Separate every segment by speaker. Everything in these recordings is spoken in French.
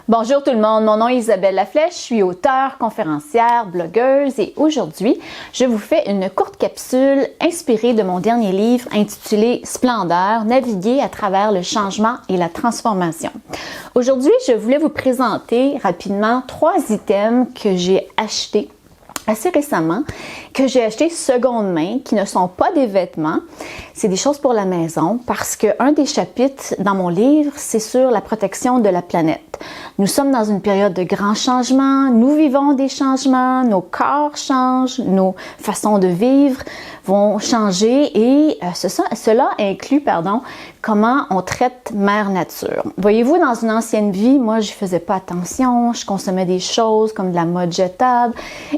Speaker 1: Bonjour tout le monde, mon nom est Isabelle Laflèche, je suis auteure, conférencière, blogueuse et aujourd'hui, je vous fais une courte capsule inspirée de mon dernier livre intitulé Splendeur, naviguer à travers le changement et la transformation. Aujourd'hui, je voulais vous présenter rapidement 3 items que j'ai achetés assez récemment, que j'ai acheté seconde main, qui ne sont pas des vêtements, c'est des choses pour la maison, parce qu'un des chapitres dans mon livre, c'est sur la protection de la planète. Nous sommes dans une période de grands changements, nous vivons des changements, nos corps changent, nos façons de vivre vont changer et cela inclut, comment on traite Mère Nature. Voyez-vous, dans une ancienne vie, moi, je faisais pas attention, je consommais des choses comme de la mode jetable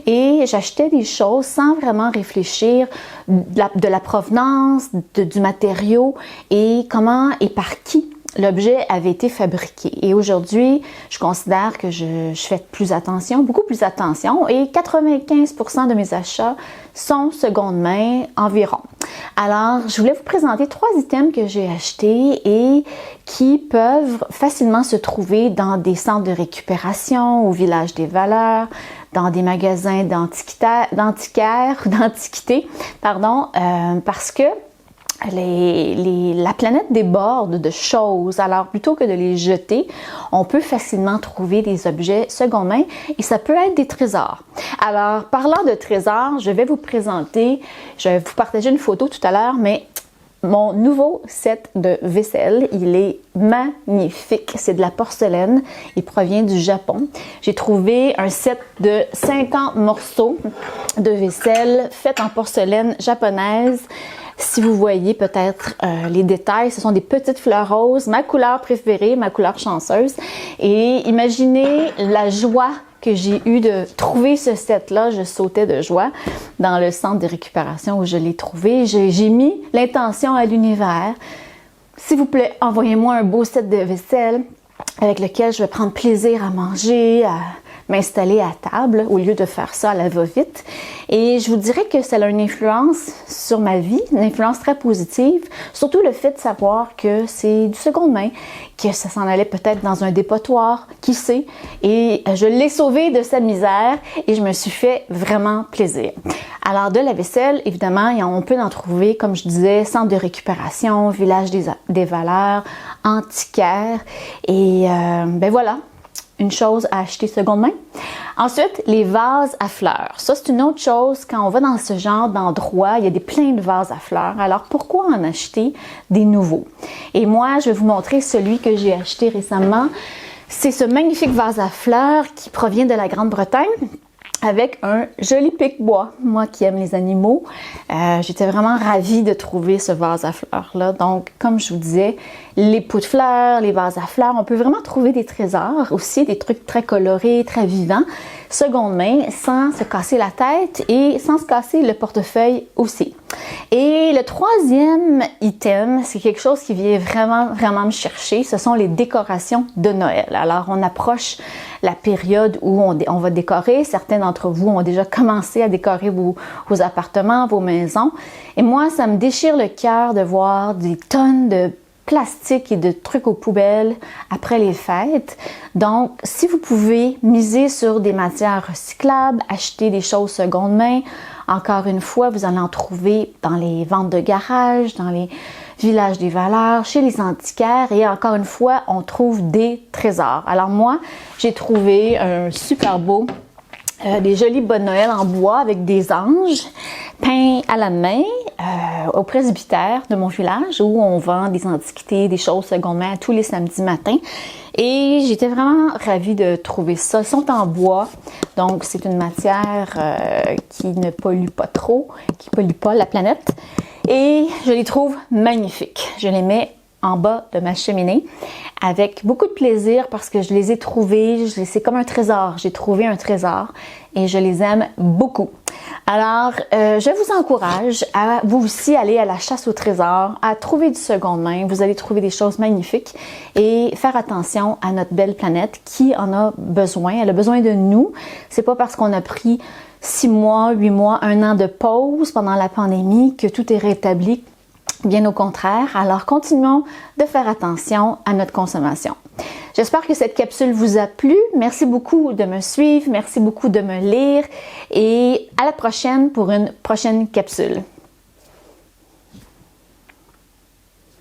Speaker 1: et j'achetais des choses sans vraiment réfléchir de la provenance, du matériau et comment et par qui l'objet avait été fabriqué. Et aujourd'hui, je considère que je fais plus attention, beaucoup plus attention, et 95% de mes achats sont seconde main environ. Alors, je voulais vous présenter 3 items que j'ai achetés et qui peuvent facilement se trouver dans des centres de récupération, au Village des Valeurs, dans des magasins d'antiquité, parce que la planète déborde de choses. Alors, plutôt que de les jeter, on peut facilement trouver des objets seconde main et ça peut être des trésors. Alors, parlant de trésors, je vais vous partager une photo tout à l'heure, mais mon nouveau set de vaisselle, il est magnifique. C'est de la porcelaine. Il provient du Japon. J'ai trouvé un set de 50 morceaux de vaisselle faite en porcelaine japonaise. Si vous voyez peut-être les détails, ce sont des petites fleurs roses, ma couleur préférée, ma couleur chanceuse. Et imaginez la joie que j'ai eue de trouver ce set-là. Je sautais de joie dans le centre de récupération où je l'ai trouvé. J'ai mis l'intention à l'univers. S'il vous plaît, envoyez-moi un beau set de vaisselle avec lequel je vais prendre plaisir à manger, à m'installer à table au lieu de faire ça à la va-vite. Et je vous dirais que ça a une influence sur ma vie, une influence très positive, surtout le fait de savoir que c'est du seconde main, que ça s'en allait peut-être dans un dépotoir, qui sait, et je l'ai sauvé de sa misère et je me suis fait vraiment plaisir. Alors de la vaisselle, évidemment, on peut en trouver, comme je disais, centre de récupération, Village des Valeurs, antiquaire, et voilà. Une chose à acheter seconde main. Ensuite, les vases à fleurs. Ça, c'est une autre chose. Quand on va dans ce genre d'endroit, il y a plein de vases à fleurs. Alors, pourquoi en acheter des nouveaux? Et moi, je vais vous montrer celui que j'ai acheté récemment. C'est ce magnifique vase à fleurs qui provient de la Grande-Bretagne, avec un joli pic-bois. Moi qui aime les animaux, j'étais vraiment ravie de trouver ce vase à fleurs-là. Donc, comme je vous disais, les pots de fleurs, les vases à fleurs, on peut vraiment trouver des trésors, aussi des trucs très colorés, très vivants, seconde main, sans se casser la tête et sans se casser le portefeuille aussi. Et le 3e item, c'est quelque chose qui vient vraiment me chercher, ce sont les décorations de Noël. Alors, on approche la période où on va décorer. Certains d'entre vous ont déjà commencé à décorer vos appartements, vos maisons. Et moi, ça me déchire le cœur de voir des tonnes de plastique et de trucs aux poubelles après les fêtes. Donc, si vous pouvez miser sur des matières recyclables, acheter des choses seconde main, encore une fois, vous allez en trouver dans les ventes de garage, dans les Villages des Valeurs, chez les antiquaires et encore une fois, on trouve des trésors. Alors moi, j'ai trouvé un super beau, des jolis bas de Noël en bois avec des anges peints à la main au presbytère de mon village où on vend des antiquités, des choses seconde main tous les samedis matins. Et j'étais vraiment ravie de trouver ça. Ils sont en bois, donc c'est une matière qui ne pollue pas trop, qui ne pollue pas la planète. Et je les trouve magnifiques. Je les mets en bas de ma cheminée avec beaucoup de plaisir parce que je les ai trouvés, c'est comme un trésor. J'ai trouvé un trésor et je les aime beaucoup. Alors, je vous encourage à vous aussi aller à la chasse au trésor, à trouver du seconde main. Vous allez trouver des choses magnifiques et faire attention à notre belle planète qui en a besoin. Elle a besoin de nous. C'est pas parce qu'on a pris 6 mois, 8 mois, 1 an de pause pendant la pandémie que tout est rétabli. Bien au contraire. Alors, continuons de faire attention à notre consommation. J'espère que cette capsule vous a plu. Merci beaucoup de me suivre, merci beaucoup de me lire et à la prochaine pour une prochaine capsule.